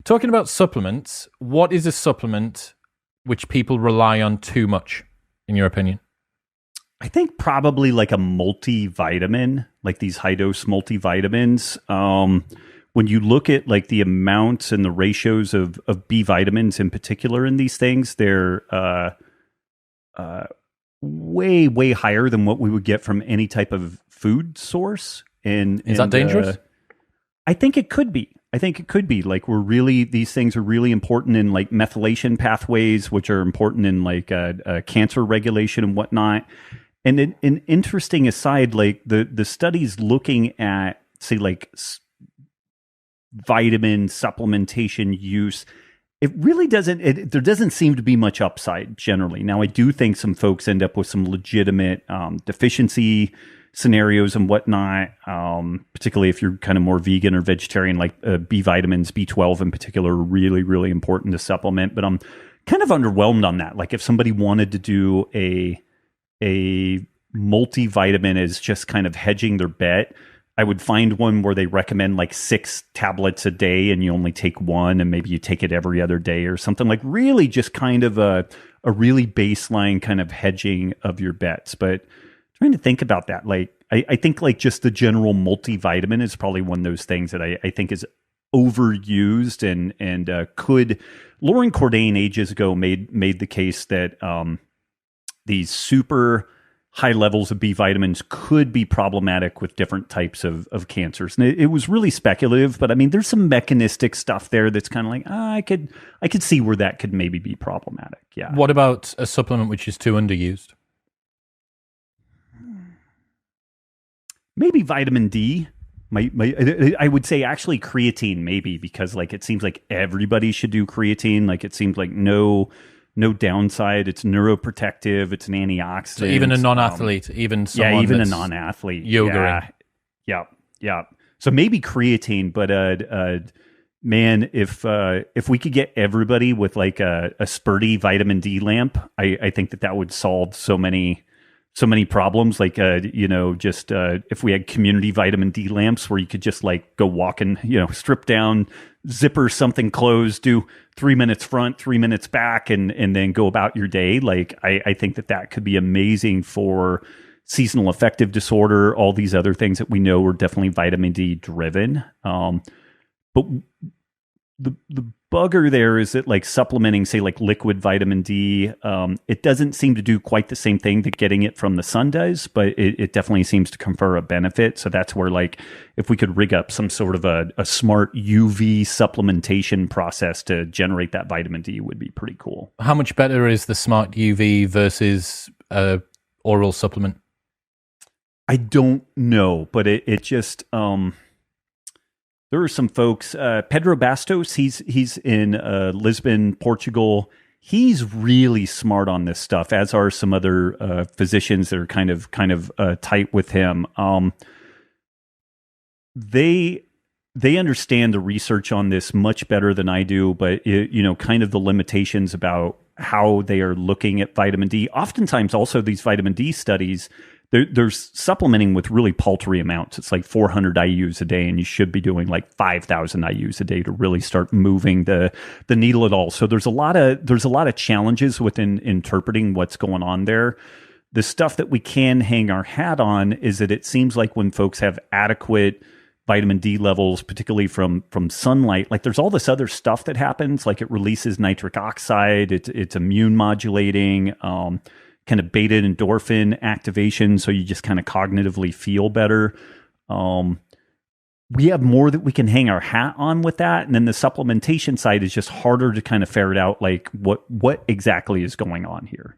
Talking about supplements, what is a supplement which people rely on too much, in your opinion? I think probably like a multivitamin, like these high-dose multivitamins. When you look at like the amounts and the ratios of B vitamins in particular in these things, they're way, way higher than what we would get from any type of food source. Is that dangerous? I think it could be. Like these things are really important in like methylation pathways, which are important in like cancer regulation and whatnot. And an interesting aside, like the studies looking at, say, like vitamin supplementation use, it really doesn't, there doesn't seem to be much upside generally. Now, I do think some folks end up with some legitimate deficiency scenarios and whatnot, particularly if you're kind of more vegan or vegetarian, like B vitamins, B12 in particular, are really, really important to supplement. But I'm kind of underwhelmed on that. Like if somebody wanted to do a multivitamin as just kind of hedging their bet, I would find one where they recommend like 6 tablets a day and you only take one and maybe you take it every other day or something, like really just kind of a really baseline kind of hedging of your bets. But trying to think about that, like I think like just the general multivitamin is probably one of those things that I think is overused and could. Lauren Cordain ages ago made the case that these super high levels of B vitamins could be problematic with different types of cancers. And it was really speculative, but I mean, there's some mechanistic stuff there that's kind of like, I could see where that could maybe be problematic. Yeah. What about a supplement which is too underused? Maybe vitamin D. I would say actually creatine, maybe, because like it seems like everybody should do creatine. Like it seems like no downside. It's neuroprotective. It's an antioxidant. So even a non-athlete, even someone even a non-athlete. Yoga. Yeah. So maybe creatine, but man, if we could get everybody with like a spurty vitamin D lamp, I think that would solve so many problems. Like just if we had community vitamin D lamps where you could just like go walking, strip down, zipper something closed, do 3 minutes front, 3 minutes back, and then go about your day. Like I think that could be amazing for seasonal affective disorder, all these other things that we know are definitely vitamin D driven. But the bugger there is that like supplementing, say, like liquid vitamin D, it doesn't seem to do quite the same thing that getting it from the sun does, but it definitely seems to confer a benefit. So that's where, like, if we could rig up some sort of a smart UV supplementation process to generate that vitamin D, would be pretty cool. How much better is the smart UV versus oral supplement? I don't know, but it just... there are some folks, Pedro Bastos, he's in Lisbon, Portugal. He's really smart on this stuff, as are some other physicians that are kind of tight with him. They understand the research on this much better than I do, but kind of the limitations about how they are looking at vitamin D. Oftentimes, also these vitamin D studies, there's supplementing with really paltry amounts. It's like 400 IUs a day, and you should be doing like 5,000 IUs a day to really start moving the needle at all. So there's a lot of challenges within interpreting what's going on there. The stuff that we can hang our hat on is that it seems like when folks have adequate vitamin D levels, particularly from sunlight, like there's all this other stuff that happens, like it releases nitric oxide, it's immune modulating, kind of beta endorphin activation, so you just kind of cognitively feel better. We have more that we can hang our hat on with that, and then the supplementation side is just harder to kind of ferret out, like what exactly is going on here.